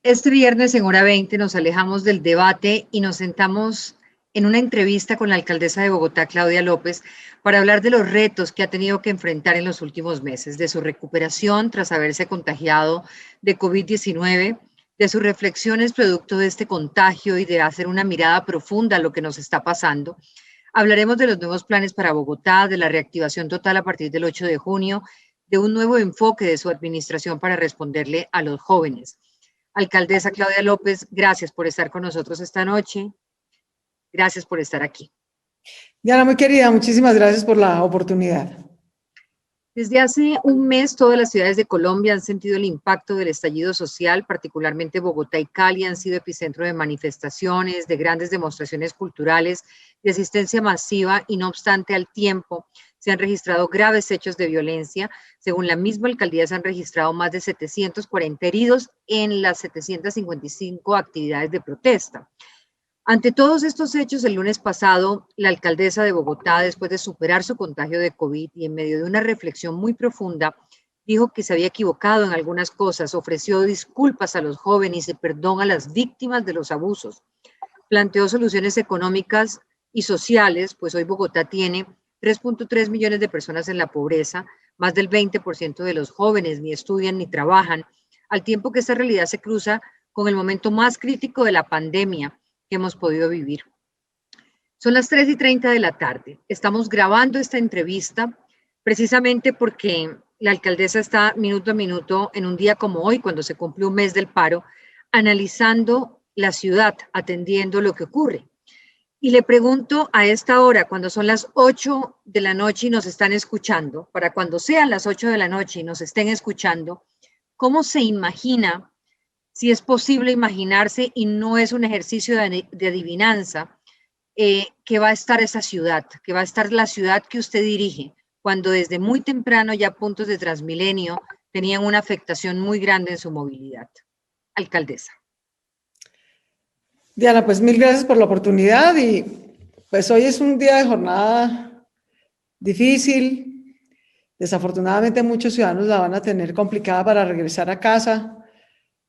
Este viernes en hora 20 nos alejamos del debate y nos sentamos en una entrevista con la alcaldesa de Bogotá, Claudia López, para hablar de los retos que ha tenido que enfrentar en los últimos meses, de su recuperación tras haberse contagiado de COVID-19, de sus reflexiones producto de este contagio y de hacer una mirada profunda a lo que nos está pasando. Hablaremos de los nuevos planes para Bogotá, de la reactivación total a partir del 8 de junio, de un nuevo enfoque de su administración para responderle a los jóvenes. Alcaldesa Claudia López, gracias por estar con nosotros esta noche. Gracias por estar aquí. Diana, muy querida, muchísimas gracias por la oportunidad. Desde hace un mes, todas las ciudades de Colombia han sentido el impacto del estallido social, particularmente Bogotá y Cali han sido epicentro de manifestaciones, de grandes demostraciones culturales, de asistencia masiva y no obstante al tiempo se han registrado graves hechos de violencia. Según la misma alcaldía, se han registrado más de 740 heridos en las 755 actividades de protesta. Ante todos estos hechos, el lunes pasado, la alcaldesa de Bogotá, después de superar su contagio de COVID y en medio de una reflexión muy profunda, dijo que se había equivocado en algunas cosas, ofreció disculpas a los jóvenes y perdón a las víctimas de los abusos. Planteó soluciones económicas y sociales, pues hoy Bogotá tiene 3.3 millones de personas en la pobreza, más del 20% de los jóvenes ni estudian ni trabajan, al tiempo que esta realidad se cruza con el momento más crítico de la pandemia que hemos podido vivir. Son las 3:30 de la tarde. Estamos grabando esta entrevista precisamente porque la alcaldesa está minuto a minuto en un día como hoy, cuando se cumple un mes del paro, analizando la ciudad, atendiendo lo que ocurre. Y le pregunto a esta hora, cuando son las 8 de la noche y nos están escuchando, para cuando sean las 8 de la noche y nos estén escuchando, ¿cómo se imagina, si es posible imaginarse y no es un ejercicio de adivinanza, que va a estar esa ciudad, que va a estar la ciudad que usted dirige, cuando desde muy temprano, ya puntos de Transmilenio, tenían una afectación muy grande en su movilidad? Alcaldesa. Diana, pues mil gracias por la oportunidad y pues hoy es un día de jornada difícil. Desafortunadamente muchos ciudadanos la van a tener complicada para regresar a casa.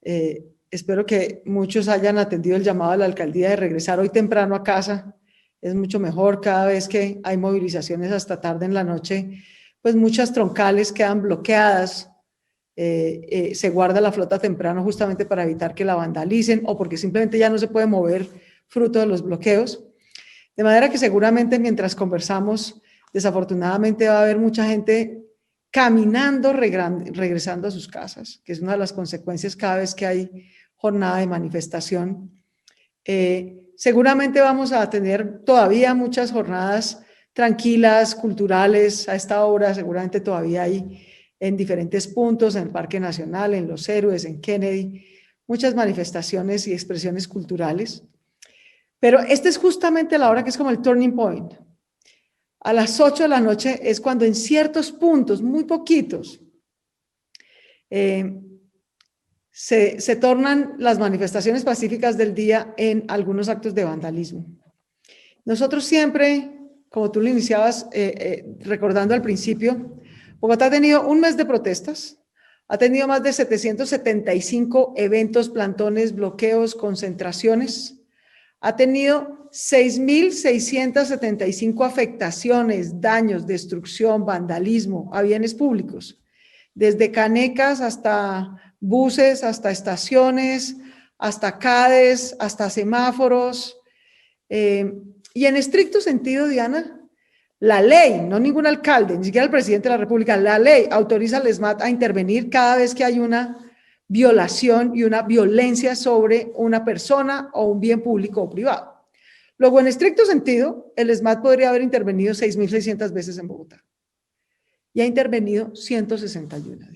Espero que muchos hayan atendido el llamado de la alcaldía de regresar hoy temprano a casa. Es mucho mejor cada vez que hay movilizaciones hasta tarde en la noche, pues muchas troncales quedan bloqueadas. Se guarda la flota temprano justamente para evitar que la vandalicen o porque simplemente ya no se puede mover fruto de los bloqueos. De manera que seguramente mientras conversamos, desafortunadamente va a haber mucha gente caminando, regresando a sus casas, que es una de las consecuencias cada vez que hay jornada de manifestación. Seguramente vamos a tener todavía muchas jornadas tranquilas, culturales, a esta hora seguramente todavía hay en diferentes puntos, en el Parque Nacional, en Los Héroes, en Kennedy, muchas manifestaciones y expresiones culturales. Pero esta es justamente la hora que es como el turning point. A las 8 de la noche es cuando en ciertos puntos, muy poquitos, se tornan las manifestaciones pacíficas del día en algunos actos de vandalismo. Nosotros siempre, como tú lo iniciabas recordando al principio, Bogotá ha tenido un mes de protestas, ha tenido más de 775 eventos, plantones, bloqueos, concentraciones, ha tenido 6.675 afectaciones, daños, destrucción, vandalismo a bienes públicos, desde canecas hasta buses, hasta estaciones, hasta CADES, hasta semáforos. Y en estricto sentido, Diana, la ley, no ningún alcalde, ni siquiera el presidente de la República, la ley autoriza al ESMAD a intervenir cada vez que hay una violación y una violencia sobre una persona o un bien público o privado. Luego, en estricto sentido, el ESMAD podría haber intervenido 6.600 veces en Bogotá y ha intervenido 161.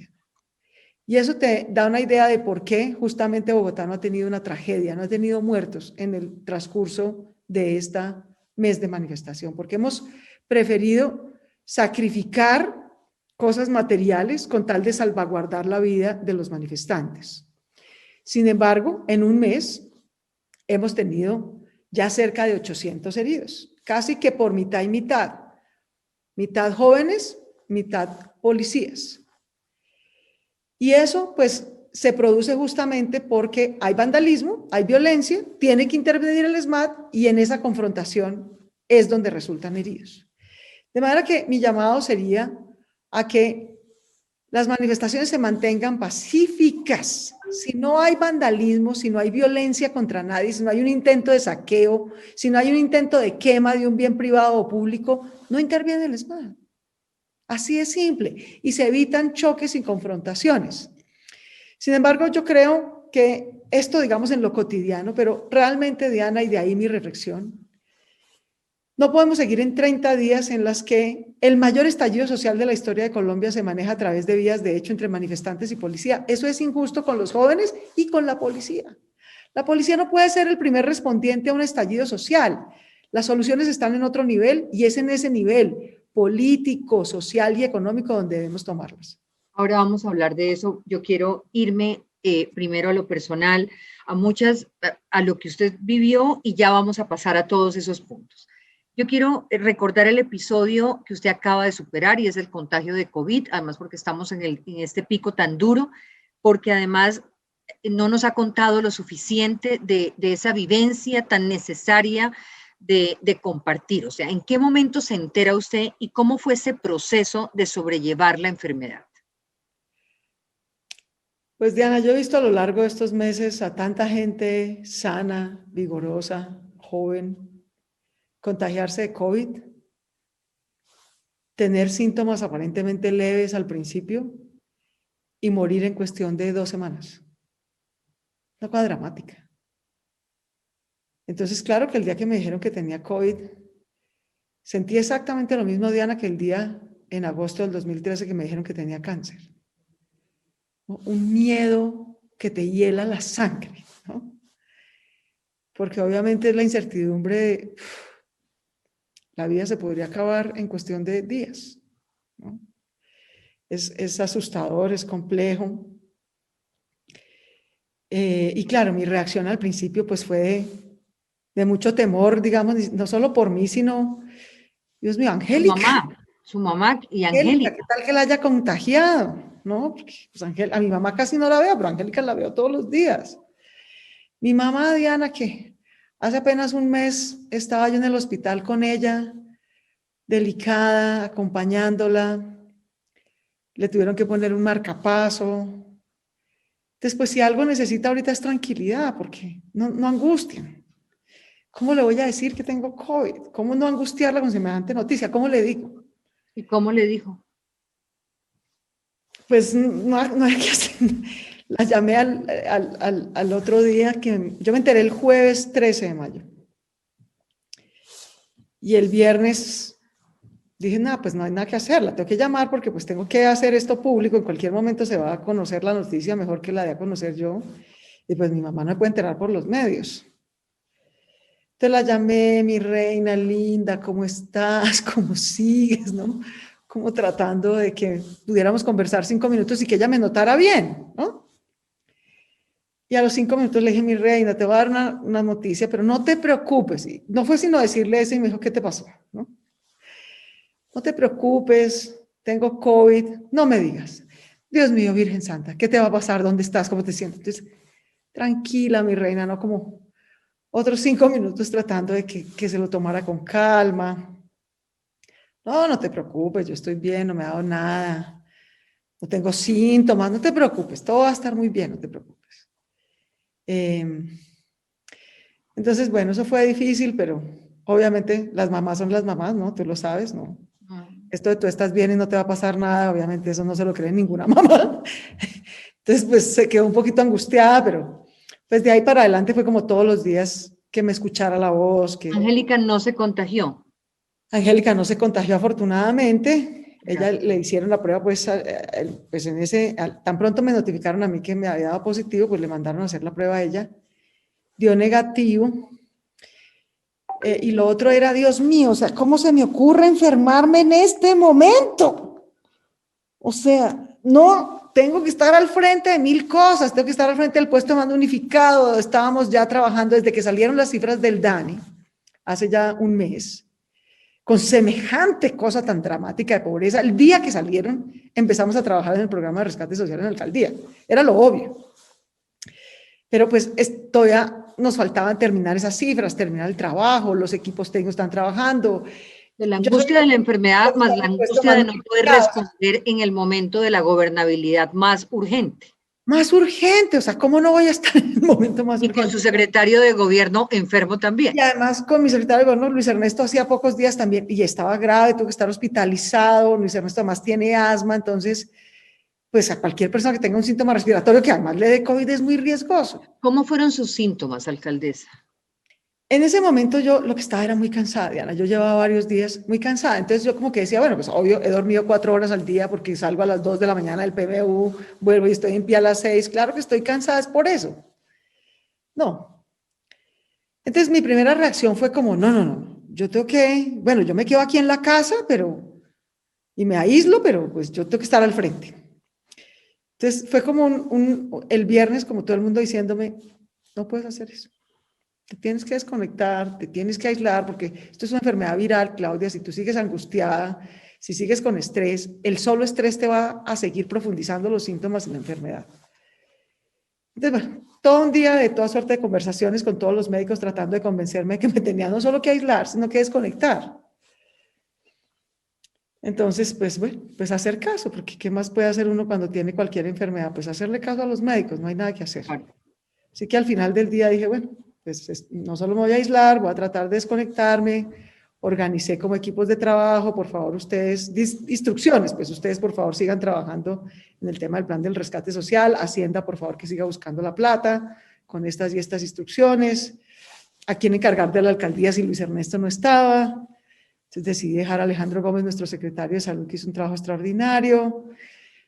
Y eso te da una idea de por qué justamente Bogotá no ha tenido una tragedia, no ha tenido muertos en el transcurso de este mes de manifestación, porque hemos preferido sacrificar cosas materiales con tal de salvaguardar la vida de los manifestantes. Sin embargo, en un mes hemos tenido ya cerca de 800 heridos, casi que por mitad y mitad. Mitad jóvenes, mitad policías. Y eso, pues, se produce justamente porque hay vandalismo, hay violencia, tiene que intervenir el SMAT y en esa confrontación es donde resultan heridos. De manera que mi llamado sería a que las manifestaciones se mantengan pacíficas. Si no hay vandalismo, si no hay violencia contra nadie, si no hay un intento de saqueo, si no hay un intento de quema de un bien privado o público, no interviene el SMAT. Así es simple. Y se evitan choques y confrontaciones. Sin embargo, yo creo que esto, digamos, en lo cotidiano, pero realmente, Diana, y de ahí mi reflexión, no podemos seguir en 30 días en las que el mayor estallido social de la historia de Colombia se maneja a través de vías de hecho entre manifestantes y policía. Eso es injusto con los jóvenes y con la policía. La policía no puede ser el primer respondiente a un estallido social. Las soluciones están en otro nivel y es en ese nivel político, social y económico donde debemos tomarlas. Ahora vamos a hablar de eso. Yo quiero irme primero a lo personal, a lo que usted vivió y ya vamos a pasar a todos esos puntos. Yo quiero recordar el episodio que usted acaba de superar y es el contagio de COVID, además porque estamos en este pico tan duro, porque además no nos ha contado lo suficiente de esa vivencia tan necesaria de compartir. O sea, ¿en qué momento se entera usted y cómo fue ese proceso de sobrellevar la enfermedad? Pues Diana, yo he visto a lo largo de estos meses a tanta gente sana, vigorosa, joven, contagiarse de COVID, tener síntomas aparentemente leves al principio y morir en cuestión de 2 semanas. Una cosa dramática. Entonces, claro que el día que me dijeron que tenía COVID, sentí exactamente lo mismo, Diana, que el día en agosto del 2013 que me dijeron que tenía cáncer. ¿No? Un miedo que te hiela la sangre, ¿no? Porque obviamente es la incertidumbre de la vida se podría acabar en cuestión de días, ¿no? Es asustador, es complejo. Y claro, mi reacción al principio pues fue de mucho temor, digamos, no solo por mí, sino, Dios mío, Angélica. Su mamá y Angélica, Angélica. ¿qué tal que la haya contagiado? ¿No? Porque, pues, a mi mamá casi no la veo, pero a Angélica la veo todos los días. Mi mamá, Diana, que hace apenas un mes estaba yo en el hospital con ella, delicada, acompañándola, le tuvieron que poner un marcapaso. Entonces, pues si algo necesita ahorita es tranquilidad, porque no angustien. ¿Cómo le voy a decir que tengo COVID? ¿Cómo no angustiarla con semejante noticia? ¿Cómo le digo? ¿Y cómo le dijo? Pues no hay que hacer. La llamé al otro día, que yo me enteré el jueves 13 de mayo. Y el viernes dije, nada, pues no hay nada que hacer, la tengo que llamar porque pues tengo que hacer esto público, en cualquier momento se va a conocer la noticia mejor que la de a conocer yo, y pues mi mamá no me puede enterar por los medios. Entonces la llamé, mi reina linda, ¿cómo estás? ¿Cómo sigues? ¿No? Como tratando de que pudiéramos conversar 5 minutos y que ella me notara bien, ¿no? Y a los 5 minutos le dije, mi reina, te voy a dar una noticia, pero no te preocupes. Y no fue sino decirle eso y me dijo, ¿qué te pasó? ¿No? No te preocupes, tengo COVID, no me digas. Dios mío, Virgen Santa, ¿qué te va a pasar? ¿Dónde estás? ¿Cómo te sientes? Entonces, tranquila, mi reina, no como otros 5 minutos tratando de que se lo tomara con calma. No te preocupes, yo estoy bien, no me ha dado nada, no tengo síntomas, no te preocupes, todo va a estar muy bien, no te preocupes. Entonces, bueno, eso fue difícil, pero obviamente las mamás son las mamás, ¿no? Tú lo sabes, ¿no? Esto de tú estás bien y no te va a pasar nada, obviamente eso no se lo cree ninguna mamá. Entonces, pues se quedó un poquito angustiada, pero pues de ahí para adelante fue como todos los días que me escuchara la voz. Angélica no se contagió. Angélica no se contagió afortunadamente. Ella le hicieron la prueba, pues tan pronto me notificaron a mí que me había dado positivo, pues le mandaron a hacer la prueba a ella. Dio negativo. Y lo otro era, Dios mío, o sea, ¿cómo se me ocurre enfermarme en este momento? O sea, no, tengo que estar al frente de 1000 cosas, tengo que estar al frente del puesto de mando unificado. Estábamos ya trabajando desde que salieron las cifras del DANE, hace ya un mes, con semejante cosa tan dramática de pobreza. El día que salieron, empezamos a trabajar en el programa de rescate social en la alcaldía. Era lo obvio. Pero pues todavía nos faltaban terminar esas cifras, terminar el trabajo, los equipos técnicos están trabajando. De la Yo soy angustia de la enfermedad más la el puesto angustia más de no poder notificado, responder en el momento de la gobernabilidad más urgente. más urgente, o sea, ¿cómo no voy a estar en el momento más Y con su urgente? secretario de gobierno enfermo también. Y además con mi secretario de gobierno, Luis Ernesto, hacía pocos días también, y estaba grave, tuvo que estar hospitalizado, Luis Ernesto además tiene asma, entonces, pues a cualquier persona que tenga un síntoma respiratorio que además le dé COVID es muy riesgoso. ¿Cómo fueron sus síntomas, alcaldesa? En ese momento yo lo que estaba era muy cansada, Diana, yo llevaba varios días muy cansada, entonces yo como que decía, bueno, pues obvio, he dormido 4 horas al día porque salgo a las 2 de la mañana del PBU, vuelvo y estoy en pie a las 6, claro que estoy cansada, es por eso. No. Entonces mi primera reacción fue como, no, yo tengo que, bueno, yo me quedo aquí en la casa, pero, y me aíslo, pero pues yo tengo que estar al frente. Entonces fue como el viernes, como todo el mundo diciéndome, no puedes hacer eso. Te tienes que desconectar, te tienes que aislar, porque esto es una enfermedad viral, Claudia. Si tú sigues angustiada, si sigues con estrés, el solo estrés te va a seguir profundizando los síntomas de la enfermedad. Entonces, bueno, todo un día de toda suerte de conversaciones con todos los médicos tratando de convencerme que me tenía no solo que aislar, sino que desconectar. Entonces, pues bueno, pues hacer caso, porque ¿qué más puede hacer uno cuando tiene cualquier enfermedad? Pues hacerle caso a los médicos, no hay nada que hacer. Claro. Así que al final del día dije, bueno, pues no solo me voy a aislar, voy a tratar de desconectarme, organicé como equipos de trabajo, por favor ustedes, instrucciones, pues ustedes por favor sigan trabajando en el tema del plan del rescate social, Hacienda por favor que siga buscando la plata con estas y estas instrucciones, a quién encargar de la alcaldía si Luis Ernesto no estaba, entonces decidí dejar a Alejandro Gómez, nuestro secretario de salud, que hizo un trabajo extraordinario.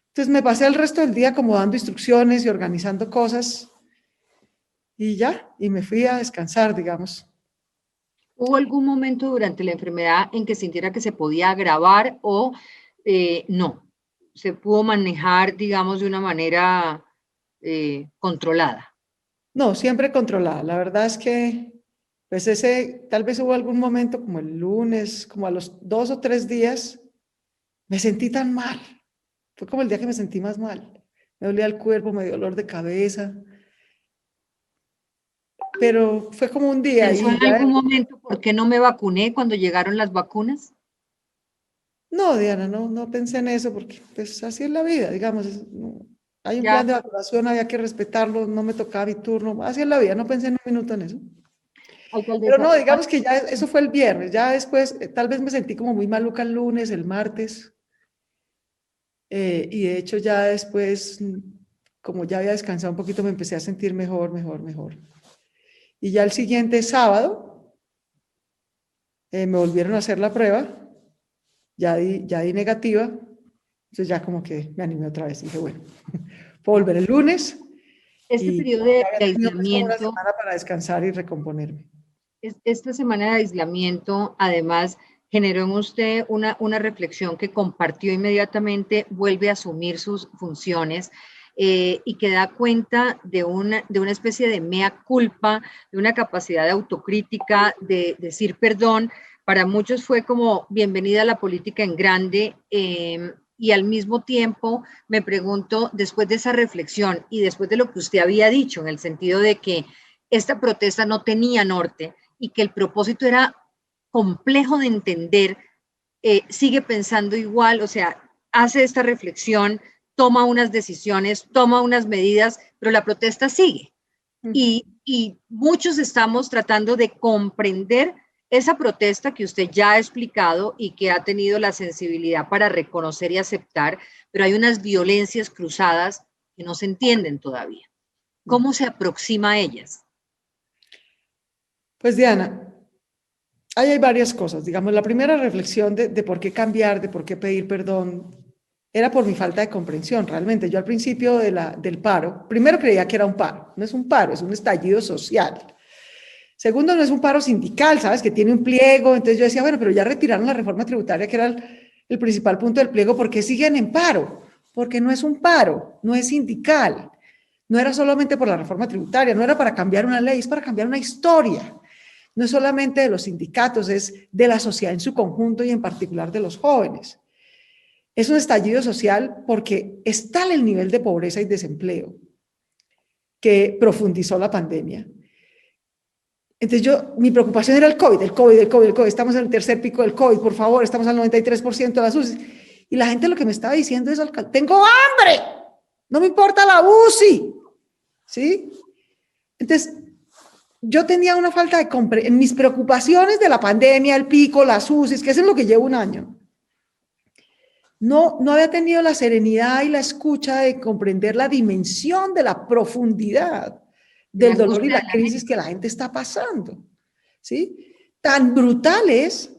Entonces me pasé el resto del día como dando instrucciones y organizando cosas y ya, y me fui a descansar, digamos. ¿Hubo algún momento durante la enfermedad en que sintiera que se podía agravar o no? ¿Se pudo manejar, digamos, de una manera controlada? No, siempre controlada. La verdad es que, pues tal vez hubo algún momento como el lunes, como a los 2 o 3 días, me sentí tan mal. Fue como el día que me sentí más mal. Me dolía el cuerpo, me dio dolor de cabeza, pero fue como un día ¿Pensó y en ya. algún momento por qué no me vacuné cuando llegaron las vacunas? No, Diana, no pensé en eso porque pues así es la vida, digamos. Hay un plan Ya, de vacunación, había que respetarlo, no me tocaba mi turno, así es la vida, no pensé en un minuto en eso. Pero alcaldesa, no, digamos que ya eso fue el viernes, ya después tal vez me sentí como muy maluca el lunes, el martes, y de hecho ya después, como ya había descansado un poquito, me empecé a sentir mejor. Y ya el siguiente sábado me volvieron a hacer la prueba, ya di negativa, entonces ya como que me animé otra vez, dije, bueno, puedo volver el lunes este y periodo ya había de tenido pues como una aislamiento, semana para descansar y recomponerme. esta semana de aislamiento, además, generó en usted una reflexión que compartió inmediatamente, vuelve a asumir sus funciones y que da cuenta de una especie de mea culpa, de una capacidad de autocrítica, de decir perdón. Para muchos fue como bienvenida a la política en grande. Y al mismo tiempo me pregunto, después de esa reflexión y después de lo que usted había dicho, en el sentido de que esta protesta no tenía norte, y que el propósito era complejo de entender, sigue pensando igual, o sea, hace esta reflexión, toma unas decisiones, toma unas medidas, pero la protesta sigue. Y muchos estamos tratando de comprender esa protesta que usted ya ha explicado y que ha tenido la sensibilidad para reconocer y aceptar, pero hay unas violencias cruzadas que no se entienden todavía. ¿Cómo se aproxima a ellas? Pues Diana, ahí hay varias cosas. Digamos, la primera reflexión de por qué cambiar, de por qué pedir perdón, era por mi falta de comprensión. Realmente, yo al principio del paro, primero creía que era un paro. No es un paro, es un estallido social. Segundo, no es un paro sindical, ¿sabes? Que tiene un pliego. Entonces yo decía, bueno, pero ya retiraron la reforma tributaria, que era el principal punto del pliego. ¿Por qué siguen en paro? Porque no es un paro, no es sindical. No era solamente por la reforma tributaria, no era para cambiar una ley, es para cambiar una historia. No es solamente de los sindicatos, es de la sociedad en su conjunto y en particular de los jóvenes. Es un estallido social porque es tal el nivel de pobreza y desempleo que profundizó la pandemia. Entonces mi preocupación era el COVID. Estamos en el tercer pico del COVID, por favor, estamos al 93% de las UCI. Y la gente lo que me estaba diciendo es, tengo hambre, no me importa la UCI, ¿sí? Entonces, yo tenía una falta de comprensión en mis preocupaciones de la pandemia, el pico, las UCIs, que es en lo que llevo un año. No había tenido la serenidad y la escucha de comprender la dimensión de la profundidad del dolor y la crisis que la gente está pasando, ¿sí? Tan brutal es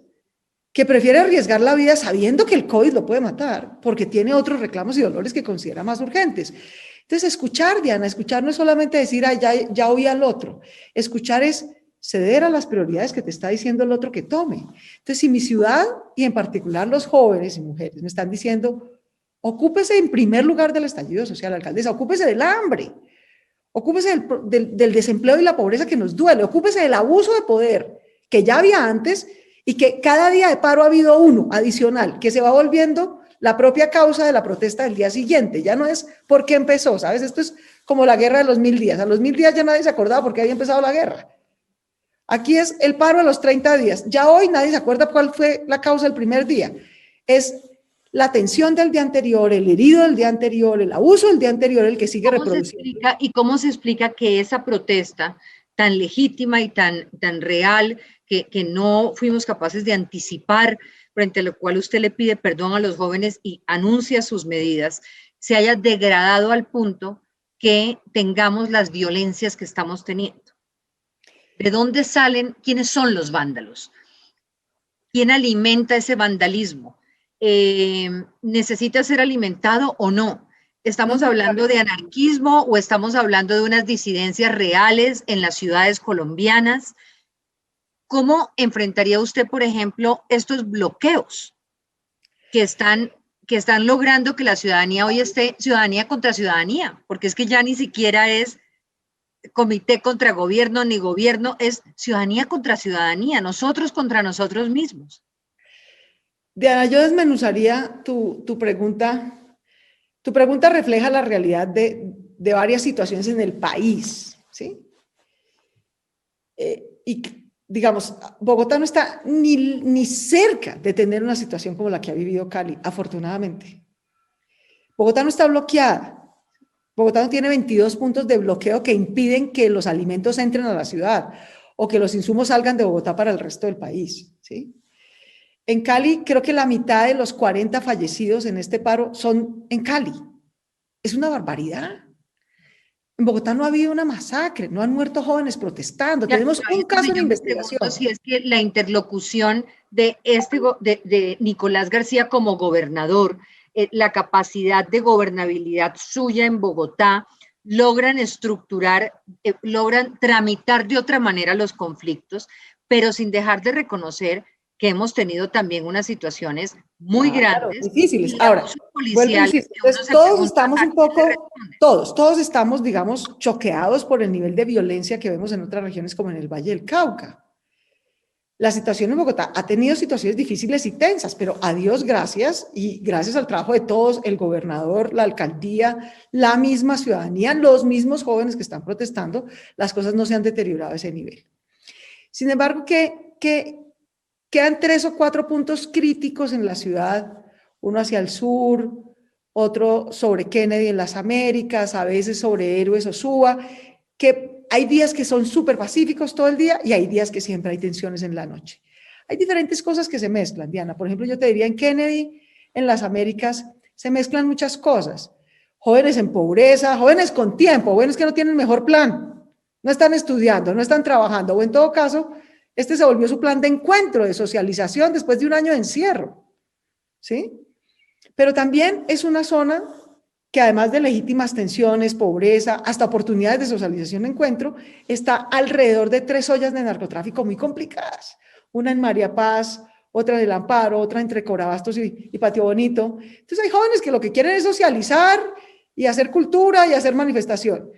que prefiere arriesgar la vida sabiendo que el COVID lo puede matar, porque tiene otros reclamos y dolores que considera más urgentes. Entonces, escuchar, Diana, escuchar no es solamente decir, ya oí al otro. Escuchar es ceder a las prioridades que te está diciendo el otro que tome. Entonces, si mi ciudad, y en particular los jóvenes y mujeres, me están diciendo, ocúpese en primer lugar del estallido social, alcaldesa, ocúpese del hambre, ocúpese del desempleo y la pobreza que nos duele, ocúpese del abuso de poder que ya había antes y que cada día de paro ha habido uno adicional, que se va volviendo la propia causa de la protesta del día siguiente. Ya no es por qué empezó, ¿sabes? Esto es como la guerra de los 1000 días. A los 1000 días ya nadie se acordaba por qué había empezado la guerra. Aquí es el paro a los 30 días. Ya hoy nadie se acuerda cuál fue la causa del primer día. Es la tensión del día anterior, el herido del día anterior, el abuso del día anterior, el que sigue reproduciendo. ¿Cómo se explica que esa protesta tan legítima y tan real, que no fuimos capaces de anticipar, frente a lo cual usted le pide perdón a los jóvenes y anuncia sus medidas, se haya degradado al punto que tengamos las violencias que estamos teniendo? ¿De dónde salen? ¿Quiénes son los vándalos? ¿Quién alimenta ese vandalismo? ¿Necesita ser alimentado o no? ¿Estamos hablando de anarquismo o estamos hablando de unas disidencias reales en las ciudades colombianas? ¿Cómo enfrentaría usted, por ejemplo, estos bloqueos que están logrando que la ciudadanía hoy esté ciudadanía contra ciudadanía? Porque es que ya ni siquiera es comité contra gobierno ni gobierno, es ciudadanía contra ciudadanía, nosotros contra nosotros mismos. Diana, yo desmenuzaría tu pregunta. Tu pregunta refleja la realidad de varias situaciones en el país, ¿sí? Y digamos, Bogotá no está ni cerca de tener una situación como la que ha vivido Cali, afortunadamente. Bogotá no está bloqueada. Bogotá no tiene 22 puntos de bloqueo que impiden que los alimentos entren a la ciudad o que los insumos salgan de Bogotá para el resto del país, ¿sí? En Cali, creo que la mitad de los 40 fallecidos en este paro son en Cali. Es una barbaridad. En Bogotá no ha habido una masacre, no han muerto jóvenes protestando. Tenemos un caso de investigación. Si es que la interlocución de Nicolás García como gobernador, la capacidad de gobernabilidad suya en Bogotá, logran estructurar, logran tramitar de otra manera los conflictos, pero sin dejar de reconocer que hemos tenido también unas situaciones muy grandes. Difíciles. Ahora, entonces, todos estamos todos estamos, digamos, choqueados por el nivel de violencia que vemos en otras regiones como en el Valle del Cauca. La situación en Bogotá ha tenido situaciones difíciles y tensas, pero a Dios gracias, y gracias al trabajo de todos, el gobernador, la alcaldía, la misma ciudadanía, los mismos jóvenes que están protestando, las cosas no se han deteriorado a ese nivel. Sin embargo, quedan 3 o 4 puntos críticos en la ciudad, uno hacia el sur, otro sobre Kennedy en las Américas, a veces sobre Héroes o Suba, que hay días que son súper pacíficos todo el día y hay días que siempre hay tensiones en la noche. Hay diferentes cosas que se mezclan, Diana. Por ejemplo, yo te diría en Kennedy, en las Américas, se mezclan muchas cosas. Jóvenes en pobreza, jóvenes con tiempo, jóvenes que no tienen mejor plan, no están estudiando, no están trabajando, o en todo caso, este se volvió su plan de encuentro, de socialización después de un año de encierro, ¿sí? Pero también es una zona que además de legítimas tensiones, pobreza, hasta oportunidades de socialización de encuentro, está alrededor de 3 ollas de narcotráfico muy complicadas. Una en María Paz, otra en El Amparo, otra entre Corabastos y Patio Bonito. Entonces hay jóvenes que lo que quieren es socializar y hacer cultura y hacer manifestación.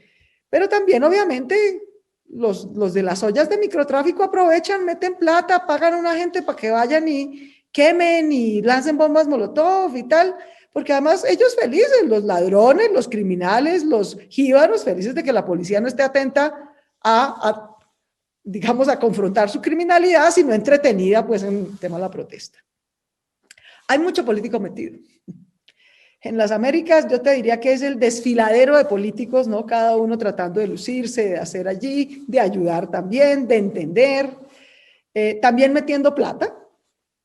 Pero también, obviamente, los de las ollas de microtráfico aprovechan, meten plata, pagan a una gente para que vayan y quemen y lancen bombas molotov y tal, Porque además ellos felices, los ladrones, los criminales, los jíbaros, felices de que la policía no esté atenta digamos, a confrontar su criminalidad, sino entretenida pues en el tema de la protesta. Hay mucho político metido. En las Américas yo te diría que es el desfiladero de políticos, ¿no? Cada uno tratando de lucirse, de hacer allí, de ayudar también, de entender, también metiendo plata,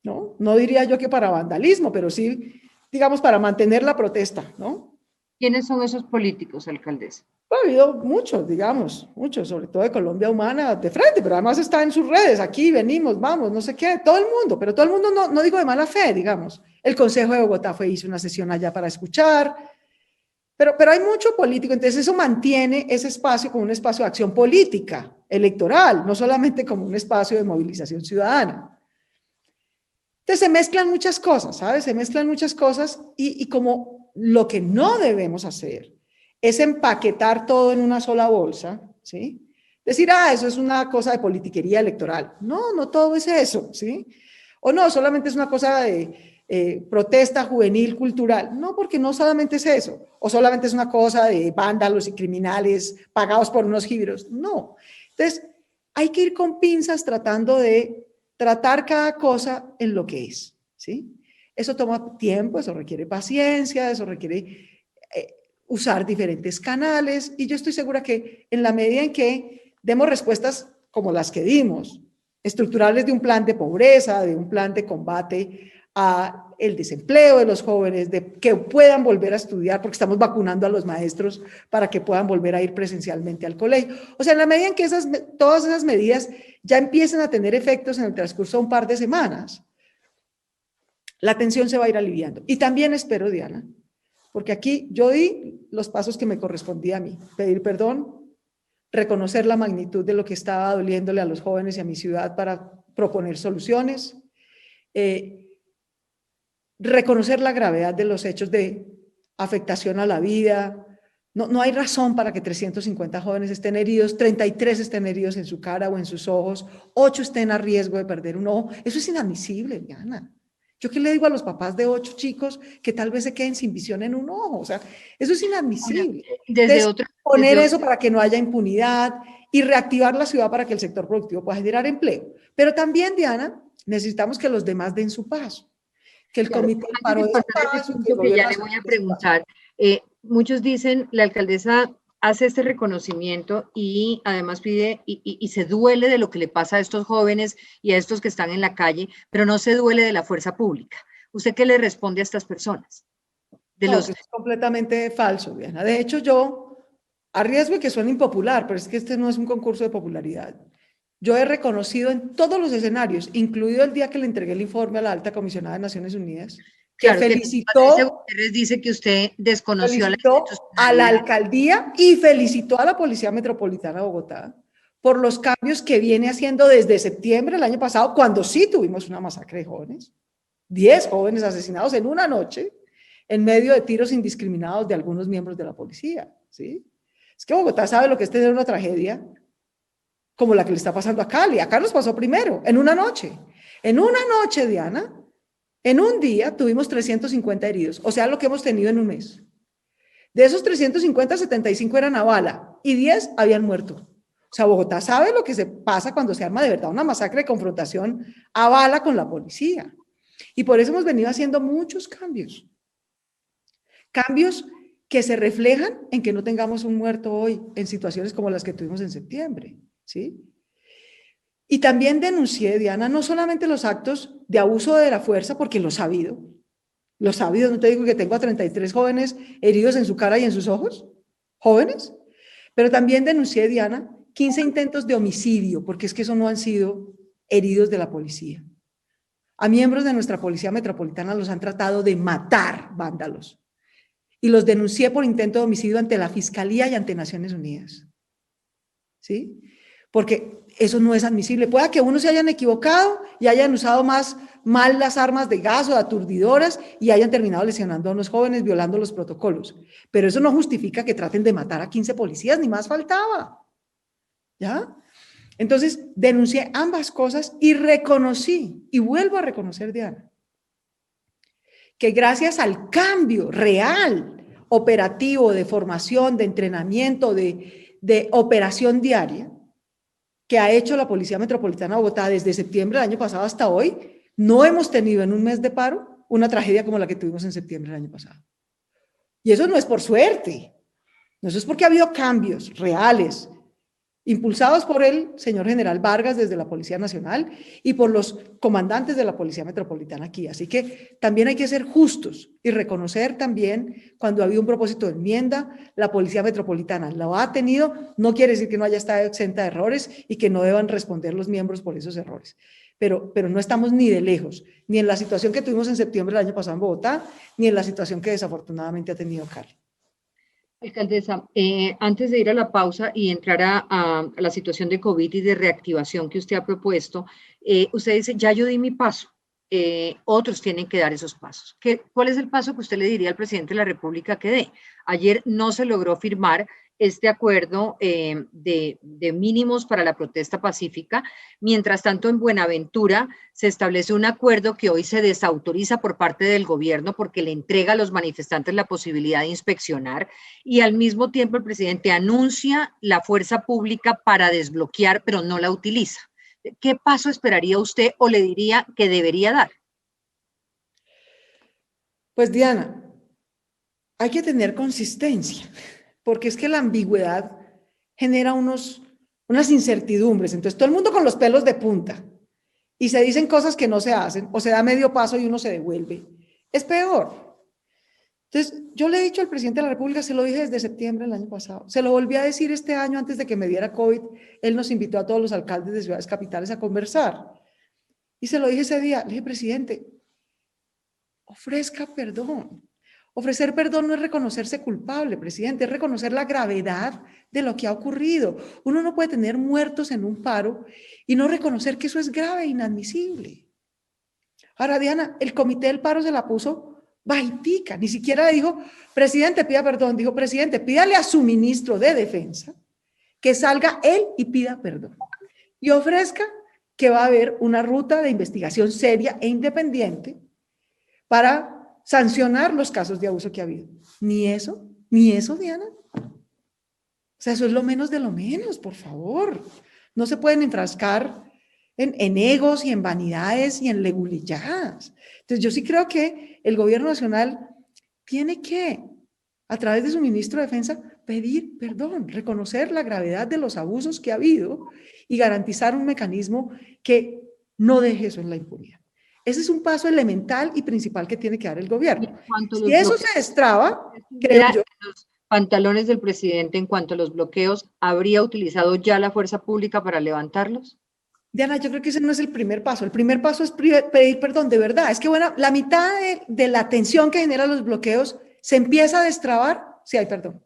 ¿no? No diría yo que para vandalismo, pero sí, digamos, para mantener la protesta, ¿no? ¿Quiénes son esos políticos, alcaldesa? Ha habido muchos, digamos, muchos, sobre todo de Colombia Humana, de frente, pero además está en sus redes, aquí venimos, vamos, no sé qué, todo el mundo, pero todo el mundo no digo de mala fe, digamos. El Consejo de Bogotá hizo una sesión allá para escuchar, pero hay mucho político, entonces eso mantiene ese espacio como un espacio de acción política, electoral, no solamente como un espacio de movilización ciudadana. Entonces se mezclan muchas cosas, ¿sabes? Se mezclan muchas cosas y como lo que no debemos hacer es empaquetar todo en una sola bolsa, ¿sí? Decir, eso es una cosa de politiquería electoral. No, no todo es eso, ¿sí? O no, solamente es una cosa de protesta juvenil cultural. No, porque no solamente es eso. O solamente es una cosa de vándalos y criminales pagados por unos jíbaros. No. Entonces, hay que ir con pinzas tratando de tratar cada cosa en lo que es, ¿sí? Eso toma tiempo, eso requiere paciencia, eso requiere usar diferentes canales, y yo estoy segura que en la medida en que demos respuestas como las que dimos, estructurales de un plan de pobreza, de un plan de combate a el desempleo de los jóvenes, de que puedan volver a estudiar, porque estamos vacunando a los maestros para que puedan volver a ir presencialmente al colegio. O sea, en la medida en que todas esas medidas ya empiecen a tener efectos en el transcurso de un par de semanas, la tensión se va a ir aliviando. Y también espero, Diana, porque aquí yo di los pasos que me correspondía a mí, pedir perdón, reconocer la magnitud de lo que estaba doliéndole a los jóvenes y a mi ciudad para proponer soluciones, reconocer la gravedad de los hechos de afectación a la vida. No hay razón para que 350 jóvenes estén heridos, 33 estén heridos en su cara o en sus ojos, 8 estén a riesgo de perder un ojo. Eso es inadmisible, Diana. ¿Yo qué le digo a los papás de 8 chicos que tal vez se queden sin visión en un ojo? O sea, eso es inadmisible. Poner eso para que no haya impunidad y reactivar la ciudad para que el sector productivo pueda generar empleo. Pero también, Diana, necesitamos que los demás den su paso. Que el comité de paro de paso, que ya le voy a preguntar. Muchos dicen, la alcaldesa hace este reconocimiento y además pide y se duele de lo que le pasa a estos jóvenes y a estos que están en la calle, pero no se duele de la fuerza pública. ¿Usted qué le responde a estas personas? Es completamente falso, Diana. De hecho, yo, a riesgo de que suene impopular, pero es que este no es un concurso de popularidad, yo he reconocido en todos los escenarios, incluido el día que le entregué el informe a la alta comisionada de Naciones Unidas, que claro, felicitó, que dice que usted desconoció a la alcaldía y felicitó a la Policía Metropolitana de Bogotá por los cambios que viene haciendo desde septiembre del año pasado, cuando sí tuvimos una masacre de jóvenes, 10 jóvenes asesinados en una noche, en medio de tiros indiscriminados de algunos miembros de la policía, ¿sí? Es que Bogotá sabe lo que es tener una tragedia como la que le está pasando a Cali. Acá nos pasó primero, en una noche. En una noche, Diana, en un día tuvimos 350 heridos, o sea, lo que hemos tenido en un mes. De esos 350, 75 eran a bala y 10 habían muerto. O sea, Bogotá sabe lo que se pasa cuando se arma de verdad una masacre de confrontación a bala con la policía. Y por eso hemos venido haciendo muchos cambios. Cambios que se reflejan en que no tengamos un muerto hoy en situaciones como las que tuvimos en septiembre, ¿sí? Y también denuncié, Diana, no solamente los actos de abuso de la fuerza, porque lo sabido, no te digo que tengo a 33 jóvenes heridos en su cara y en sus ojos, jóvenes, pero también denuncié, Diana, 15 intentos de homicidio, porque es que eso no han sido heridos de la policía. A miembros de nuestra Policía Metropolitana los han tratado de matar vándalos. Y los denuncié por intento de homicidio ante la Fiscalía y ante Naciones Unidas. ¿Sí? Porque eso no es admisible. Pueda que unos se hayan equivocado y hayan usado mal las armas de gas o aturdidoras y hayan terminado lesionando a unos jóvenes, violando los protocolos. Pero eso no justifica que traten de matar a 15 policías, ni más faltaba. ¿Ya? Entonces, denuncié ambas cosas y reconocí, y vuelvo a reconocer, Diana, que gracias al cambio real, operativo, de formación, de entrenamiento, de operación diaria, que ha hecho la Policía Metropolitana de Bogotá desde septiembre del año pasado hasta hoy, no hemos tenido en un mes de paro una tragedia como la que tuvimos en septiembre del año pasado. Y eso no es por suerte, eso es porque ha habido cambios reales, impulsados por el señor general Vargas desde la Policía Nacional y por los comandantes de la Policía Metropolitana aquí. Así que también hay que ser justos y reconocer también cuando ha habido un propósito de enmienda, la Policía Metropolitana lo ha tenido, no quiere decir que no haya estado exenta de errores y que no deban responder los miembros por esos errores. Pero no estamos ni de lejos, ni en la situación que tuvimos en septiembre del año pasado en Bogotá, ni en la situación que desafortunadamente ha tenido Cali. Alcaldesa, antes de ir a la pausa y entrar a la situación de COVID y de reactivación que usted ha propuesto, usted dice, ya yo di mi paso, otros tienen que dar esos pasos. ¿Cuál es el paso que usted le diría al presidente de la República que dé? Ayer no se logró firmar este acuerdo de mínimos para la protesta pacífica. Mientras tanto, en Buenaventura se establece un acuerdo que hoy se desautoriza por parte del gobierno porque le entrega a los manifestantes la posibilidad de inspeccionar y al mismo tiempo el presidente anuncia la fuerza pública para desbloquear, pero no la utiliza. ¿Qué paso esperaría usted o le diría que debería dar? Pues Diana, hay que tener consistencia, porque es que la ambigüedad genera unas incertidumbres. Entonces todo el mundo con los pelos de punta y se dicen cosas que no se hacen o se da medio paso y uno se devuelve. Es peor. Entonces yo le he dicho al presidente de la República, se lo dije desde septiembre del año pasado, se lo volví a decir este año antes de que me diera COVID, él nos invitó a todos los alcaldes de ciudades capitales a conversar y se lo dije ese día, le dije, presidente, ofrezca perdón. Ofrecer perdón no es reconocerse culpable, presidente, es reconocer la gravedad de lo que ha ocurrido. Uno no puede tener muertos en un paro y no reconocer que eso es grave e inadmisible. Ahora, Diana, el comité del paro se la puso bajitica, ni siquiera le dijo, presidente, pida perdón, dijo, presidente, pídale a su ministro de Defensa que salga él y pida perdón. Y ofrezca que va a haber una ruta de investigación seria e independiente para sancionar los casos de abuso que ha habido. Ni eso, Diana. O sea, eso es lo menos de lo menos, por favor. No se pueden enfrascar en egos y en vanidades y en legulilladas. Entonces, yo sí creo que el gobierno nacional tiene que, a través de su ministro de Defensa, pedir perdón, reconocer la gravedad de los abusos que ha habido y garantizar un mecanismo que no deje eso en la impunidad. Ese es un paso elemental y principal que tiene que dar el gobierno. Si eso se destraba, creo yo. Los pantalones del presidente en cuanto a los bloqueos, ¿habría utilizado ya la fuerza pública para levantarlos? Diana, yo creo que ese no es el primer paso. El primer paso es pedir perdón, de verdad. Es que, bueno, la mitad de la tensión que generan los bloqueos se empieza a destrabar si hay perdón.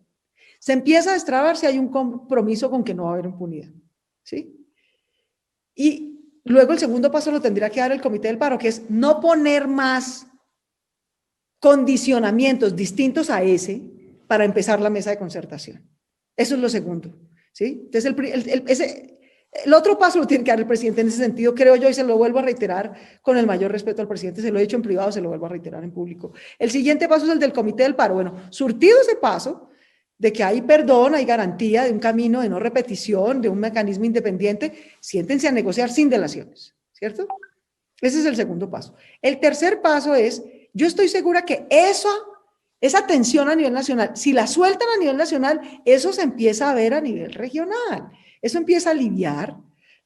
Se empieza a destrabar si hay un compromiso con que no va a haber impunidad. ¿Sí? Y luego el segundo paso lo tendría que dar el comité del paro, que es no poner más condicionamientos distintos a ese para empezar la mesa de concertación. Eso es lo segundo. ¿Sí? Entonces, el otro paso lo tiene que dar el presidente en ese sentido, creo yo, y se lo vuelvo a reiterar con el mayor respeto al presidente, se lo he dicho en privado, se lo vuelvo a reiterar en público. El siguiente paso es el del comité del paro. Bueno, surtido ese paso, de que hay perdón, hay garantía de un camino de no repetición, de un mecanismo independiente, siéntense a negociar sin delaciones, ¿cierto? Ese es el segundo paso. El tercer paso es, yo estoy segura que esa tensión a nivel nacional, si la sueltan a nivel nacional, eso se empieza a ver a nivel regional. Eso empieza a aliviar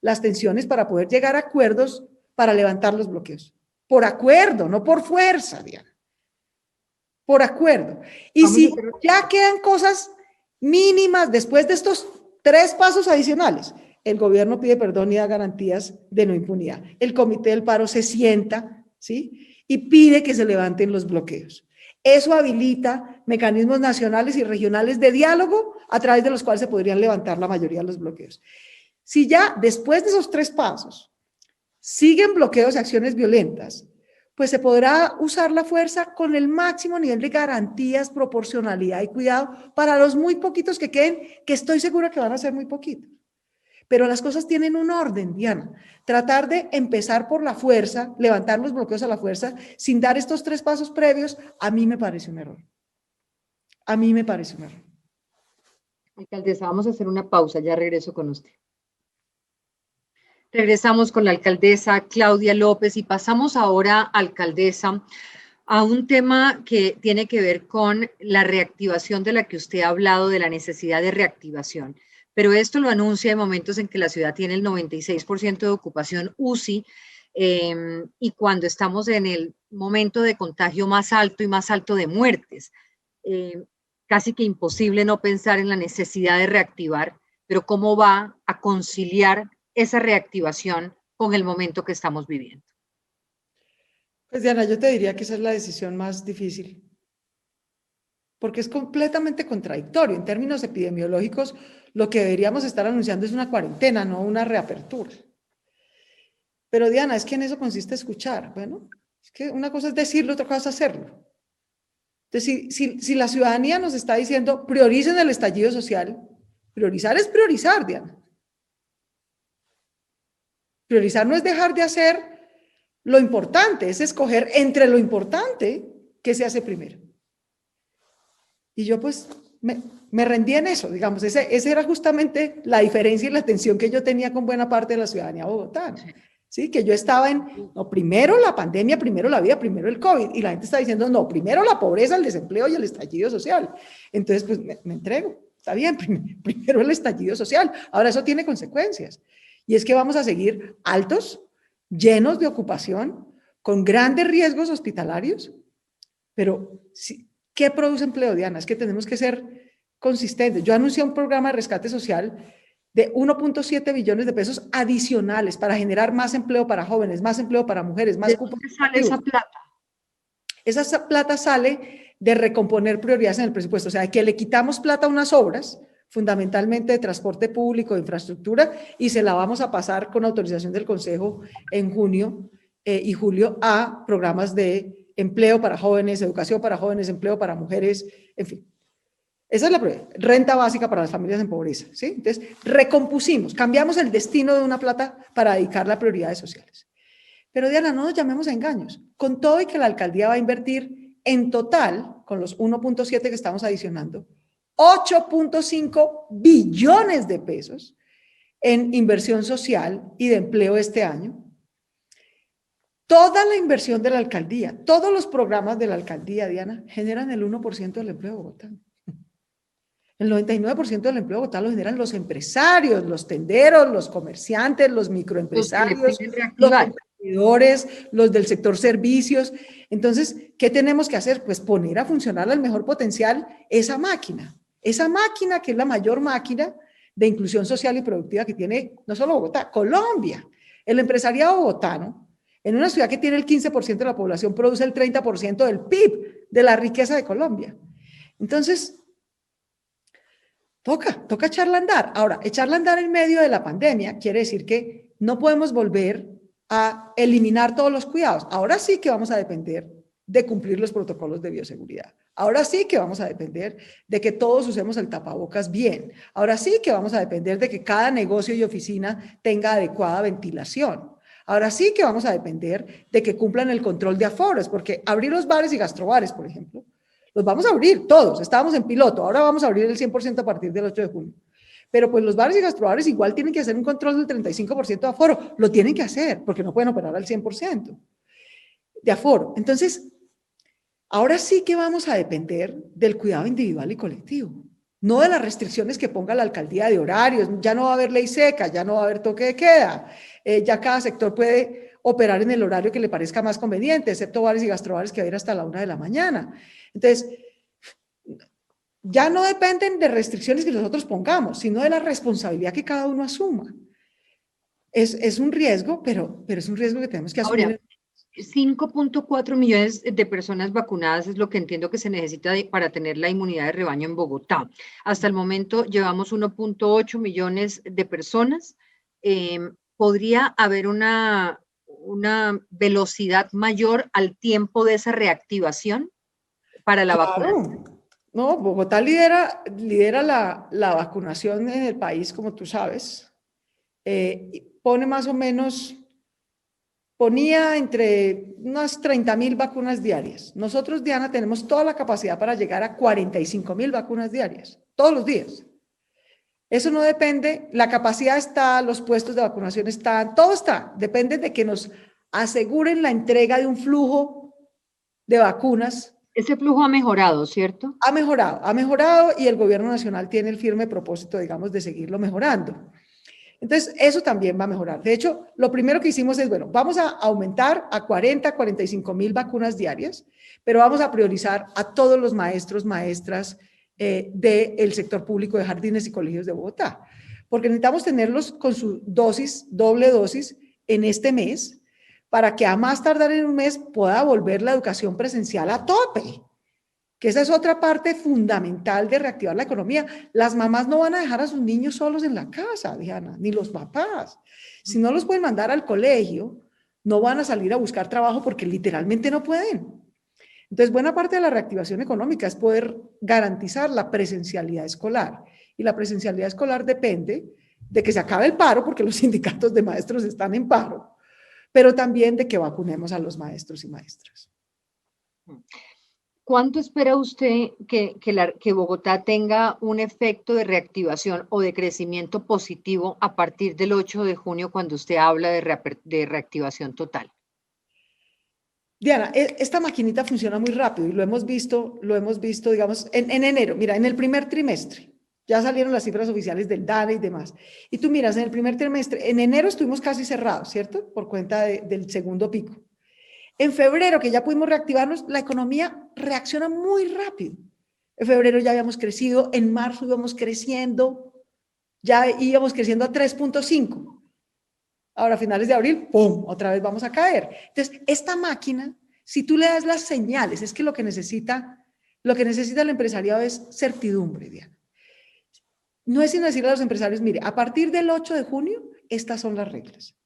las tensiones para poder llegar a acuerdos para levantar los bloqueos. Por acuerdo, no por fuerza, Diana. Por acuerdo. Y si ya quedan cosas mínimas después de estos 3 pasos adicionales, el gobierno pide perdón y da garantías de no impunidad. El comité del paro se sienta, ¿sí? Y pide que se levanten los bloqueos. Eso habilita mecanismos nacionales y regionales de diálogo a través de los cuales se podrían levantar la mayoría de los bloqueos. Si ya después de esos 3 pasos siguen bloqueos y acciones violentas, pues se podrá usar la fuerza con el máximo nivel de garantías, proporcionalidad y cuidado para los muy poquitos que queden, que estoy segura que van a ser muy poquitos. pero las cosas tienen un orden, Diana. Tratar de empezar por la fuerza, levantar los bloqueos a la fuerza, sin dar estos 3 pasos previos, a mí me parece un error. A mí me parece un error. Alcaldesa, vamos a hacer una pausa, ya regreso con usted. Regresamos con la alcaldesa Claudia López y pasamos ahora, alcaldesa, a un tema que tiene que ver con la reactivación de la que usted ha hablado, de la necesidad de reactivación. Pero esto lo anuncia en momentos en que la ciudad tiene el 96% de ocupación UCI y cuando estamos en el momento de contagio más alto y más alto de muertes. Casi que imposible no pensar en la necesidad de reactivar, pero ¿cómo va a conciliar esa reactivación con el momento que estamos viviendo? Pues Diana, yo te diría que esa es la decisión más difícil, porque es completamente contradictorio. En términos epidemiológicos, lo que deberíamos estar anunciando es una cuarentena, no una reapertura. Pero Diana, es que en eso consiste escuchar. Bueno, es que una cosa es decirlo, otra cosa es hacerlo. Entonces, si la ciudadanía nos está diciendo prioricen el estallido social, priorizar es priorizar, Diana. Priorizar no es dejar de hacer lo importante, es escoger entre lo importante que se hace primero. Y yo pues me rendí en eso, digamos, esa era justamente la diferencia y la tensión que yo tenía con buena parte de la ciudadanía bogotana. ¿Sí? Que yo estaba no, primero la pandemia, primero la vida, primero el COVID, y la gente está diciendo, no, primero la pobreza, el desempleo y el estallido social. Entonces, pues me entrego, está bien, primero el estallido social. Ahora, eso tiene consecuencias, y es que vamos a seguir altos, llenos de ocupación, con grandes riesgos hospitalarios, pero ¿qué produce empleo, Diana? Es que tenemos que ser consistentes. Yo anuncié un programa de rescate social de 1.7 billones de pesos adicionales para generar más empleo para jóvenes, más empleo para mujeres, más cupos. ¿De dónde sale esa plata? Esa plata sale de recomponer prioridades en el presupuesto, o sea, que le quitamos plata a unas obras, fundamentalmente de transporte público, de infraestructura, y se la vamos a pasar con autorización del Consejo en junio y julio a programas de empleo para jóvenes, educación para jóvenes, empleo para mujeres, en fin. Esa es la prioridad, renta básica para las familias en pobreza, ¿sí? Entonces, recompusimos, cambiamos el destino de una plata para dedicarla a prioridades sociales. Pero Diana, no nos llamemos a engaños. Con todo y que la alcaldía va a invertir en total, con los 1.7 que estamos adicionando, 8.5 billones de pesos en inversión social y de empleo este año. Toda la inversión de la alcaldía, todos los programas de la alcaldía, Diana, generan el 1% del empleo de Bogotá. El 99% del empleo de Bogotá lo generan los empresarios, los tenderos, los comerciantes, los microempresarios, los emprendedores, los del sector servicios. Entonces, ¿qué tenemos que hacer? Pues poner a funcionar al mejor potencial esa máquina que es la mayor máquina de inclusión social y productiva que tiene no solo Bogotá, Colombia. El empresariado bogotano, en una ciudad que tiene el 15% de la población, produce el 30% del PIB, de la riqueza de Colombia. Entonces, toca echarla a andar. Ahora, echarla a andar en medio de la pandemia quiere decir que no podemos volver a eliminar todos los cuidados. Ahora sí que vamos a depender de cumplir los protocolos de bioseguridad. Ahora sí que vamos a depender de que todos usemos el tapabocas bien. Ahora sí que vamos a depender de que cada negocio y oficina tenga adecuada ventilación. Ahora sí que vamos a depender de que cumplan el control de aforos, porque abrir los bares y gastrobares, por ejemplo, los vamos a abrir todos, estábamos en piloto, ahora vamos a abrir el 100% a partir del 8 de junio. Pero pues los bares y gastrobares igual tienen que hacer un control del 35% de aforo, lo tienen que hacer porque no pueden operar al 100% de aforo. Entonces, ahora sí que vamos a depender del cuidado individual y colectivo, no de las restricciones que ponga la alcaldía de horarios. Ya no va a haber ley seca, ya no va a haber toque de queda, ya cada sector puede operar en el horario que le parezca más conveniente, excepto bares y gastrobares que va a ir hasta la 1 de la mañana. Entonces, ya no dependen de restricciones que nosotros pongamos, sino de la responsabilidad que cada uno asuma. Es un riesgo, pero es un riesgo que tenemos que asumir. Ahora, 5.4 millones de personas vacunadas es lo que entiendo que se necesita para tener la inmunidad de rebaño en Bogotá. Hasta el momento llevamos 1.8 millones de personas. ¿Podría haber una velocidad mayor al tiempo de esa reactivación para la vacunación? No, Bogotá lidera la vacunación en el país, como tú sabes. pone más o menos, ponía entre unas 30.000 vacunas diarias. Nosotros, Diana, tenemos toda la capacidad para llegar a 45.000 vacunas diarias, todos los días. Eso no depende, la capacidad está, los puestos de vacunación están, todo está, depende de que nos aseguren la entrega de un flujo de vacunas. Ese flujo ha mejorado, ¿cierto? Ha mejorado y el gobierno nacional tiene el firme propósito, digamos, de seguirlo mejorando. Entonces, eso también va a mejorar. De hecho, lo primero que hicimos es, bueno, vamos a aumentar a 45.000 vacunas diarias, pero vamos a priorizar a todos los maestros, maestras del sector público de jardines y colegios de Bogotá, porque necesitamos tenerlos con su dosis, doble dosis, en este mes, para que a más tardar en un mes pueda volver la educación presencial a tope, que esa es otra parte fundamental de reactivar la economía. Las mamás no van a dejar a sus niños solos en la casa, Diana, ni los papás. Si no los pueden mandar al colegio, no van a salir a buscar trabajo porque literalmente no pueden. Entonces, buena parte de la reactivación económica es poder garantizar la presencialidad escolar. Y la presencialidad escolar depende de que se acabe el paro, porque los sindicatos de maestros están en paro, pero también de que vacunemos a los maestros y maestras. ¿Cuánto espera usted que Bogotá tenga un efecto de reactivación o de crecimiento positivo a partir del 8 de junio cuando usted habla de reactivación total? Diana, esta maquinita funciona muy rápido y lo hemos visto, digamos, en enero. Mira, en el primer trimestre, ya salieron las cifras oficiales del DANE y demás. Y tú miras, en el primer trimestre, en enero estuvimos casi cerrados, ¿cierto? Por cuenta del segundo pico. En febrero, que ya pudimos reactivarnos, la economía reacciona muy rápido. En febrero ya habíamos crecido, en marzo íbamos creciendo, ya íbamos creciendo a 3.5. Ahora, a finales de abril, ¡pum!, otra vez vamos a caer. Entonces, esta máquina, si tú le das las señales, es que lo que necesita el empresariado es certidumbre, Diana. No es sino decirle a los empresarios, mire, a partir del 8 de junio, estas son las reglas.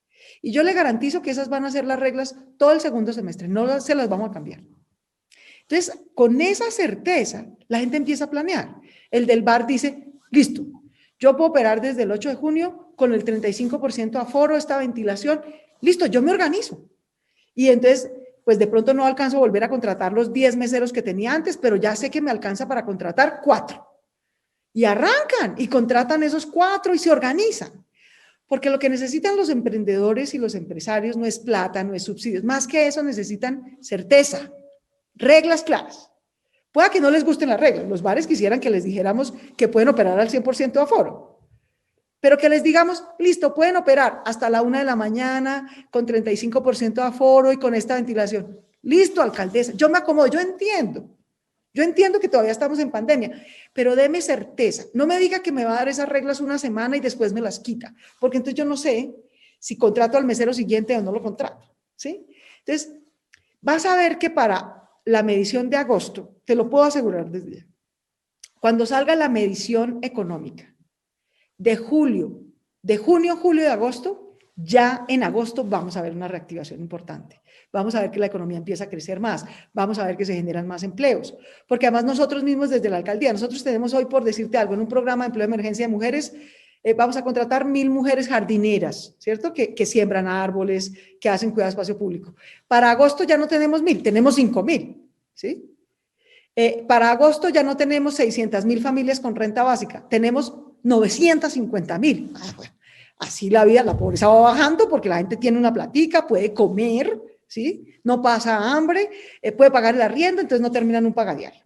Y yo le garantizo que esas van a ser las reglas todo el segundo semestre, no se las vamos a cambiar. Entonces, con esa certeza, la gente empieza a planear. El del bar dice, listo, yo puedo operar desde el 8 de junio con el 35% aforo, esta ventilación, listo, yo me organizo. Y entonces, pues de pronto no alcanzo a volver a contratar los 10 meseros que tenía antes, pero ya sé que me alcanza para contratar 4. Y arrancan y contratan esos 4 y se organizan. Porque lo que necesitan los emprendedores y los empresarios no es plata, no es subsidios. Más que eso necesitan certeza, reglas claras. Pueda que no les gusten las reglas. Los bares quisieran que les dijéramos que pueden operar al 100% de aforo. Pero que les digamos, listo, pueden operar hasta la 1 de la mañana con 35% de aforo y con esta ventilación. Listo, alcaldesa, yo me acomodo, yo entiendo que todavía estamos en pandemia, pero deme certeza. No me diga que me va a dar esas reglas una semana y después me las quita, porque entonces yo no sé si contrato al mesero siguiente o no lo contrato, ¿sí? Entonces, vas a ver que para la medición de agosto, te lo puedo asegurar desde ya, cuando salga la medición económica de junio, julio y agosto, ya en agosto vamos a ver una reactivación importante. Vamos a ver que la economía empieza a crecer más, vamos a ver que se generan más empleos, porque además nosotros mismos desde la alcaldía, nosotros tenemos hoy, por decirte algo, en un programa de empleo de emergencia de mujeres, vamos a contratar 1.000 mujeres jardineras, ¿cierto? Que siembran árboles, que hacen cuidado de espacio público. Para agosto ya no tenemos 1.000, tenemos 5.000, ¿sí? Para agosto ya no tenemos 600.000 familias con renta básica, tenemos 950.000. Bueno, así la vida, la pobreza va bajando porque la gente tiene una platica, puede comer, ¿sí? No pasa hambre, puede pagar el arriendo, entonces no terminan un pagadiario.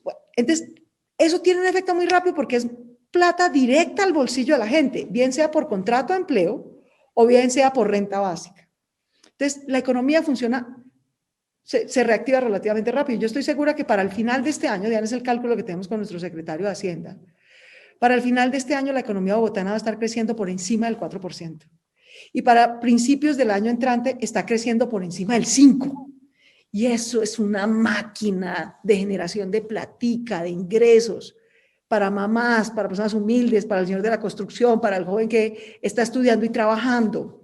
Bueno, entonces, eso tiene un efecto muy rápido porque es plata directa al bolsillo de la gente, bien sea por contrato de empleo o bien sea por renta básica. Entonces, la economía funciona, se reactiva relativamente rápido. Yo estoy segura que para el final de este año, ya es el cálculo que tenemos con nuestro secretario de Hacienda, para el final de este año la economía bogotana va a estar creciendo por encima del 4%. Y para principios del año entrante está creciendo por encima del 5%. Y eso es una máquina de generación de platica, de ingresos, para mamás, para personas humildes, para el señor de la construcción, para el joven que está estudiando y trabajando,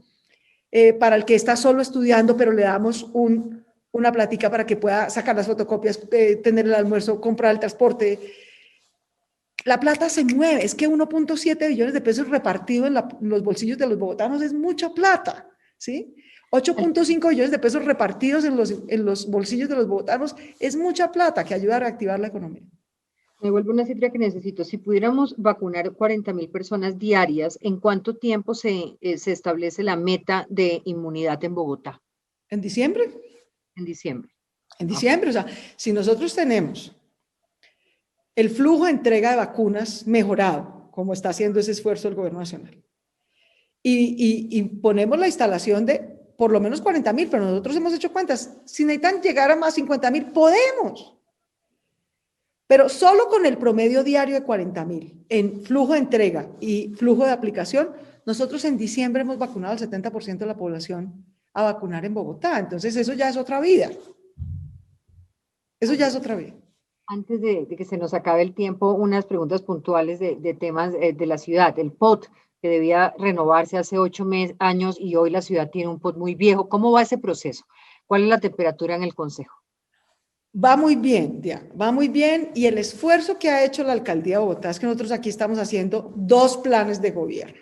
para el que está solo estudiando, pero le damos una platica para que pueda sacar las fotocopias, tener el almuerzo, comprar el transporte. La plata se mueve, es que 1.7 billones de pesos repartidos en los bolsillos de los bogotanos es mucha plata, ¿sí? 8.5 billones de pesos repartidos en los bolsillos de los bogotanos es mucha plata que ayuda a reactivar la economía. Me vuelvo una cifra que necesito. Si pudiéramos vacunar 40.000 personas diarias, ¿en cuánto tiempo se establece la meta de inmunidad en Bogotá? ¿En diciembre? En diciembre. En diciembre, o sea, si nosotros tenemos el flujo de entrega de vacunas mejorado, como está haciendo ese esfuerzo el gobierno nacional, y ponemos la instalación de por lo menos 40.000, pero nosotros hemos hecho cuentas, si necesitan llegar a más 50.000, podemos. Pero solo con el promedio diario de 40.000 en flujo de entrega y flujo de aplicación, nosotros en diciembre hemos vacunado al 70% de la población a vacunar en Bogotá. Entonces eso ya es otra vida. Eso ya es otra vida. Antes de que se nos acabe el tiempo, unas preguntas puntuales de temas de la ciudad. El POT, que debía renovarse hace 8 años y hoy la ciudad tiene un POT muy viejo. ¿Cómo va ese proceso? ¿Cuál es la temperatura en el Consejo? Va muy bien, Diana, va muy bien. Y el esfuerzo que ha hecho la Alcaldía de Bogotá es que nosotros aquí estamos haciendo 2 planes de gobierno.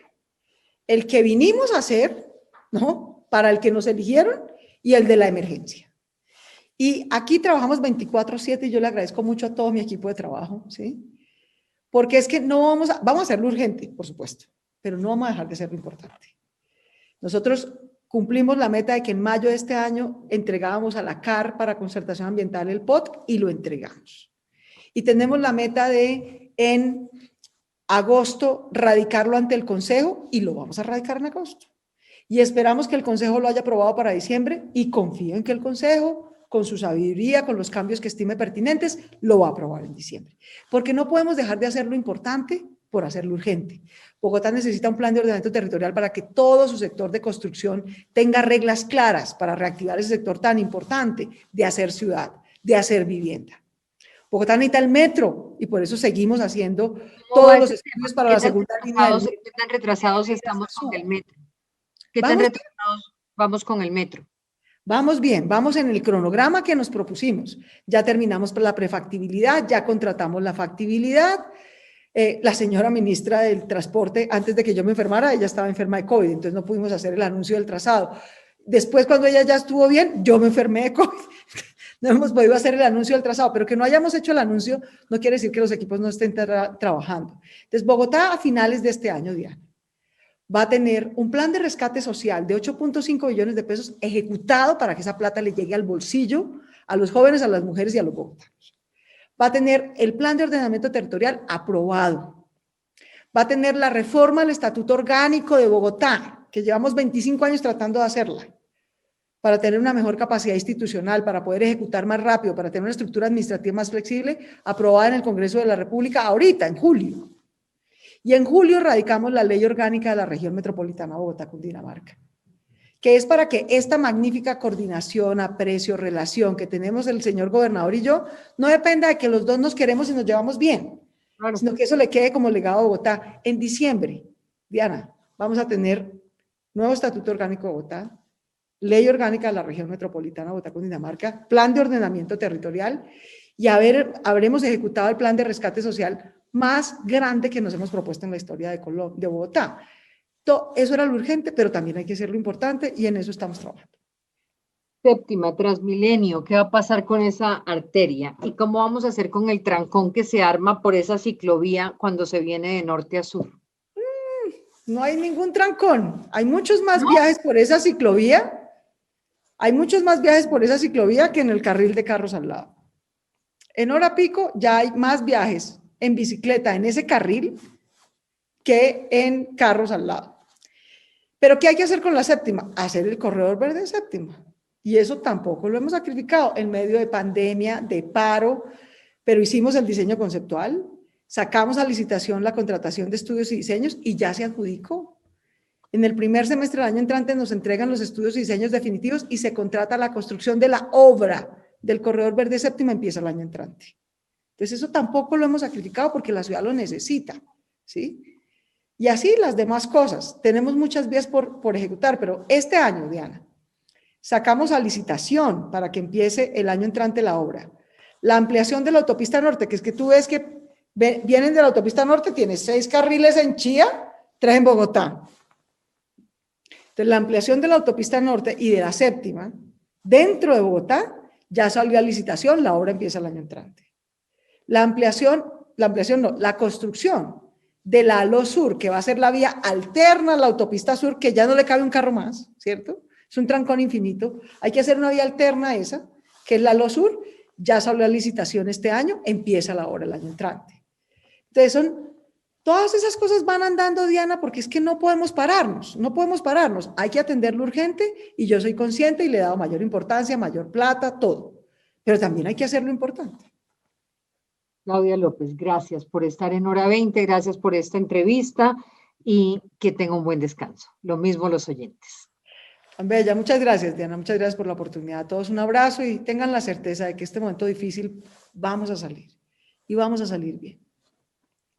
El que vinimos a hacer, ¿no? Para el que nos eligieron y el de la emergencia. Y aquí trabajamos 24/7 y yo le agradezco mucho a todo mi equipo de trabajo, ¿sí? Porque es que no vamos a hacerlo urgente, por supuesto, pero no vamos a dejar de ser lo importante. Nosotros cumplimos la meta de que en mayo de este año entregábamos a la CAR para concertación ambiental el POT y lo entregamos. Y tenemos la meta de en agosto radicarlo ante el Consejo y lo vamos a radicar en agosto. Y esperamos que el Consejo lo haya aprobado para diciembre y confío en que el Consejo, con su sabiduría, con los cambios que estime pertinentes, lo va a aprobar en diciembre. Porque no podemos dejar de hacer lo importante por hacerlo urgente. Bogotá necesita un plan de ordenamiento territorial para que todo su sector de construcción tenga reglas claras para reactivar ese sector tan importante de hacer ciudad, de hacer vivienda. Bogotá necesita el metro y por eso seguimos haciendo todos los estudios para la segunda línea del metro. ¿Qué tan retrasados estamos con el metro? ¿Qué tan retrasados vamos con el metro? Vamos bien, vamos en el cronograma que nos propusimos. Ya terminamos la prefactibilidad, ya contratamos la factibilidad. La señora ministra del Transporte, antes de que yo me enfermara, ella estaba enferma de COVID, entonces no pudimos hacer el anuncio del trazado. Después, cuando ella ya estuvo bien, yo me enfermé de COVID. No hemos podido hacer el anuncio del trazado, pero que no hayamos hecho el anuncio no quiere decir que los equipos no estén trabajando. Entonces, Bogotá a finales de este año, Diana, va a tener un plan de rescate social de 8.5 billones de pesos ejecutado para que esa plata le llegue al bolsillo a los jóvenes, a las mujeres y a los bogotanos. Va a tener el plan de ordenamiento territorial aprobado. Va a tener la reforma del Estatuto Orgánico de Bogotá, que llevamos 25 años tratando de hacerla, para tener una mejor capacidad institucional, para poder ejecutar más rápido, para tener una estructura administrativa más flexible, aprobada en el Congreso de la República ahorita, en julio. Y en julio radicamos la Ley Orgánica de la Región Metropolitana Bogotá-Cundinamarca, que es para que esta magnífica coordinación, aprecio, relación que tenemos el señor gobernador y yo, no dependa de que los dos nos queremos y nos llevamos bien, claro, sino que eso le quede como legado a Bogotá. En diciembre, Diana, vamos a tener nuevo Estatuto Orgánico de Bogotá, Ley Orgánica de la Región Metropolitana Bogotá-Cundinamarca, Plan de Ordenamiento Territorial y habremos ejecutado el Plan de Rescate Social más grande que nos hemos propuesto en la historia de Bogotá. Eso era lo urgente, pero también hay que hacer lo importante y en eso estamos trabajando. Séptima, Transmilenio, ¿qué va a pasar con esa arteria? ¿Y cómo vamos a hacer con el trancón que se arma por esa ciclovía cuando se viene de norte a sur? No hay ningún trancón. Hay muchos más viajes por esa ciclovía. Hay muchos más viajes por esa ciclovía que en el carril de carros al lado. En hora pico ya hay más viajes en bicicleta en ese carril que en carros al lado. Pero ¿qué hay que hacer con la séptima? Hacer el corredor verde séptima. Y eso tampoco lo hemos sacrificado en medio de pandemia, de paro, pero hicimos el diseño conceptual, sacamos a licitación la contratación de estudios y diseños y ya se adjudicó. En el primer semestre del año entrante nos entregan los estudios y diseños definitivos y se contrata la construcción de la obra del corredor verde séptima, empieza el año entrante. Entonces eso tampoco lo hemos sacrificado porque la ciudad lo necesita, ¿sí? Y así las demás cosas. Tenemos muchas vías por ejecutar, pero este año, Diana, sacamos a licitación para que empiece el año entrante la obra. La ampliación de la autopista norte, que es que tú ves que Vienen de la autopista norte, tiene 6 carriles en Chía, 3 en Bogotá. Entonces, la ampliación de la autopista norte y de la séptima, dentro de Bogotá, ya salió a licitación, la obra empieza el año entrante. La construcción de la Alo Sur, que va a ser la vía alterna a la autopista sur, que ya no le cabe un carro más, ¿cierto? Es un trancón infinito. Hay que hacer una vía alterna a esa, que es la Alo Sur, ya salió a licitación este año, empieza la obra el año entrante. Entonces, todas esas cosas van andando, Diana, porque es que no podemos pararnos, hay que atender lo urgente y yo soy consciente y le he dado mayor importancia, mayor plata, todo, pero también hay que hacer lo importante. Claudia López, gracias por estar en Hora 20, gracias por esta entrevista y que tenga un buen descanso. Lo mismo los oyentes. Bella, muchas gracias, Diana, muchas gracias por la oportunidad. A todos un abrazo y tengan la certeza de que este momento difícil vamos a salir y vamos a salir bien.